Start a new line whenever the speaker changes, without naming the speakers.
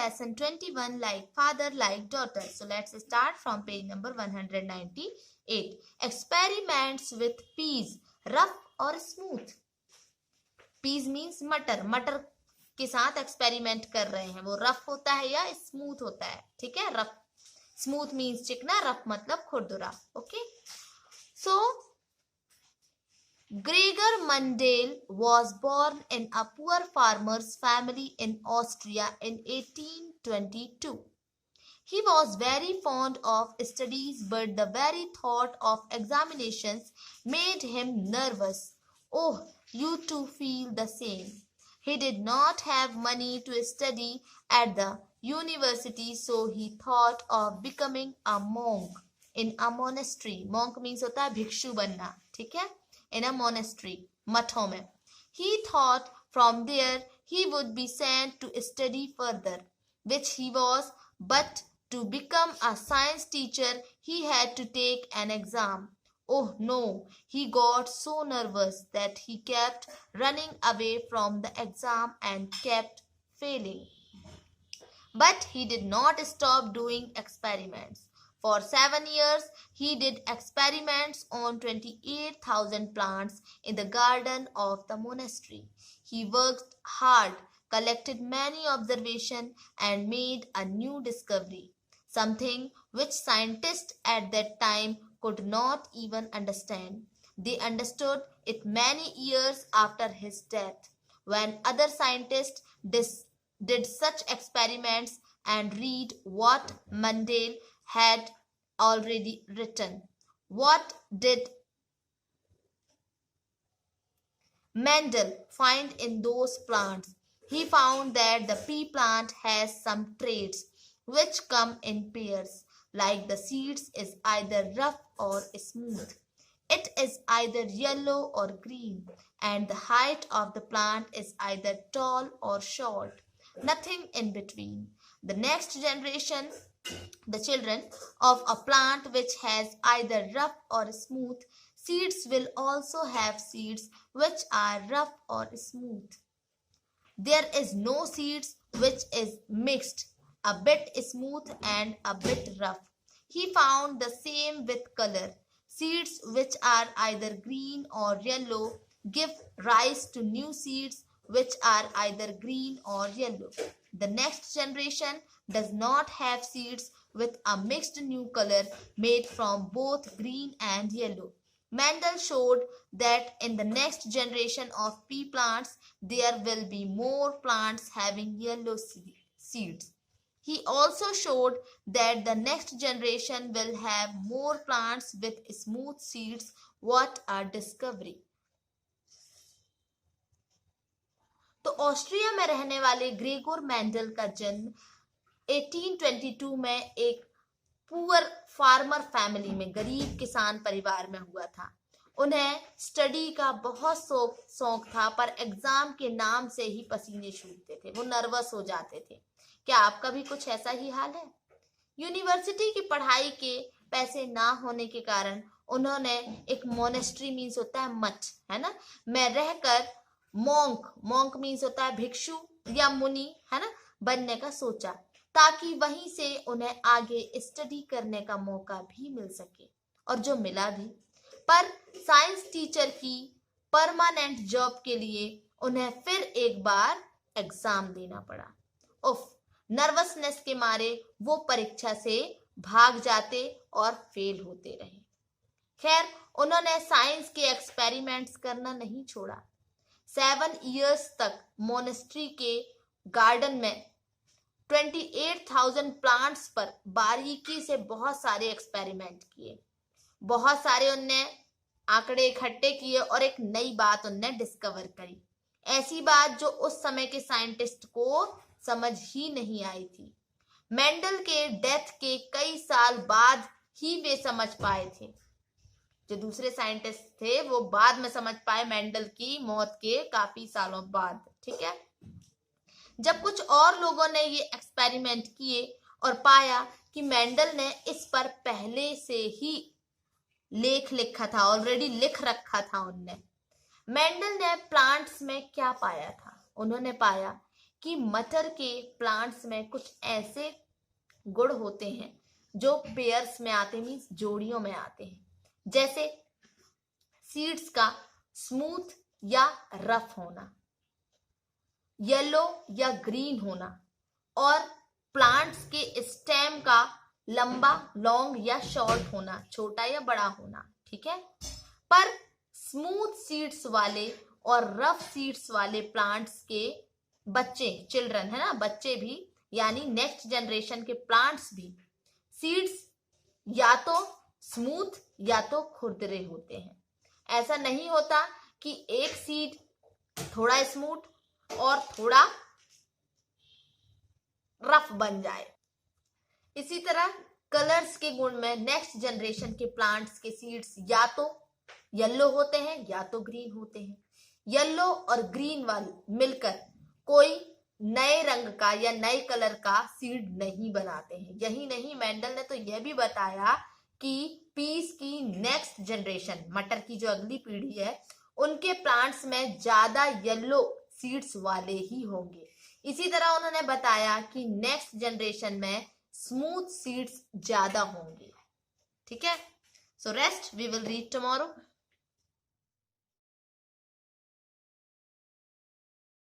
lesson 21, like father, like daughter. So let's start from page number 198. Experiments with peas, rough or smooth. Peas means मटर. मटर के साथ experiment कर रहे हैं. वो रफ होता है या स्मूथ होता है. ठीक है. रफ, स्मूथ मीन्स चिकना, रफ मतलब खुरदुरा. Okay. So Gregor Mendel was born in a poor farmer's family in Austria in 1822. He was very fond of studies, but the very thought of examinations made him nervous. Oh, you too feel the same. He did not have money to study at the university, so he thought of becoming a monk in a monastery. Monk means होता है भिक्षु बनना. ठीक है. In a monastery, मठों में. He thought from there he would be sent to study further, which he was, but to become a science teacher he had to take an exam. Oh no, he got so nervous that he kept running away from the exam and kept failing. But he did not stop doing experiments. For 7 years, he did experiments on 28,000 plants in the garden of the monastery. He worked hard, collected many observations, and made a new discovery, something which scientists at that time could not even understand. They understood it many years after his death, when other scientists did such experiments and read what Mendel had already written. What did Mendel find in those plants? He found that the pea plant has some traits which come in pairs, like the seeds is either rough or smooth. It is either yellow or green, and the height of the plant is either tall or short, nothing in between. The next generation, the children of a plant which has either rough or smooth seeds will also have seeds which are rough or smooth. There is no seeds which is mixed, a bit smooth and a bit rough. He found the same with color. Seeds which are either green or yellow give rise to new seeds which are either green or yellow. The next generation does not have seeds with a mixed new color made from both green and yellow. Mendel showed that in the next generation of pea plants, there will be more plants having yellow seeds. He also showed that the next generation will have more plants with smooth seeds. What a discovery! तो Austria में रहने वाले Gregor Mendel का जन्म 1822 में एक poor farmer family में, गरीब किसान परिवार में हुआ था. उन्हें स्टडी का बहुत शौक था, पर एग्जाम के नाम से ही पसीने छूटते थे. वो नर्वस हो जाते थे. क्या आपका भी कुछ ऐसा ही हाल है? यूनिवर्सिटी की पढ़ाई के पैसे ना होने के कारण उन्होंने एक मोनेस्ट्री मीन्स होता है मठ, है ना, में रहकर मॉन्क मीन्स होता है भिक्षु या मुनि, है ना, बनने का सोचा, ताकि वहीं से उन्हें आगे स्टडी करने का मौका भी मिल सके. और जो मिला भी. पर साइंस टीचर की परमानेंट जॉब के लिए उन्हें फिर एक बार एग्जाम देना पड़ा. उफ, नर्वसनेस के मारे वो परीक्षा से भाग जाते और फेल होते रहे. खैर, उन्होंने साइंस के एक्सपेरिमेंट्स करना नहीं छोड़ा. 7 इयर्स तक मोनेस्ट्री के गार्डन में 28,000 प्लांट्स पर बारीकी से बहुत सारे एक्सपेरिमेंट किए. बहुत सारे उनने आंकड़े इकट्ठे किए और एक नई बात उनने डिस्कवर करी. ऐसी बात जो उस समय के साइंटिस्ट को समझ ही नहीं आई थी. मेंडल के डेथ के कई साल बाद ही वे समझ पाए थे. जो दूसरे साइंटिस्ट थे वो बाद में समझ पाए, मेंडल की मौत के काफी सालों बाद. ठीक है. जब कुछ और लोगों ने ये एक्सपेरिमेंट किए और पाया कि मेंडल ने इस पर पहले से ही लेख लिखा था, ऑलरेडी लिख रखा था उनने. मेंडल ने प्लांट्स में क्या पाया था? उन्होंने पाया कि मटर के प्लांट्स में कुछ ऐसे गुण होते हैं जो पेयर्स में आते हैं, मीन्स जोड़ियों में आते हैं, जैसे सीड्स का स्मूथ या रफ होना, येलो या ग्रीन होना, और प्लांट्स के स्टेम का लंबा, लॉन्ग या शॉर्ट होना, छोटा या बड़ा होना। ठीक है, पर स्मूथ सीड्स वाले और रफ सीड्स वाले प्लांट्स के बच्चे, चिल्ड्रन है ना, बच्चे भी, यानी नेक्स्ट जनरेशन के प्लांट्स भी, सीड्स या तो स्मूथ या तो खुरदरे होते हैं। ऐसा नहीं होता कि एक सीड थोड़ा स्मूथ और थोड़ा रफ बन जाए। इसी तरह कलर्स के गुण में नेक्स्ट जनरेशन के प्लांट्स के सीड्स या तो येलो होते हैं या तो ग्रीन होते हैं। येलो और ग्रीन वाले मिलकर कोई नए रंग का या नए कलर का सीड नहीं बनाते हैं। यही नहीं, मेंडल ने तो यह भी बताया कि पीस की नेक्स्ट जनरेशन, मटर की जो अगली पीढ़ी है, उनके प्लांट्स में ज्यादा येलो सीड्स वाले ही होंगे। इसी तरह उन्होंने बताया कि नेक्स्ट जनरेशन में स्मूथ सीड्स ज्यादा होंगे। ठीक है, so rest we will read tomorrow.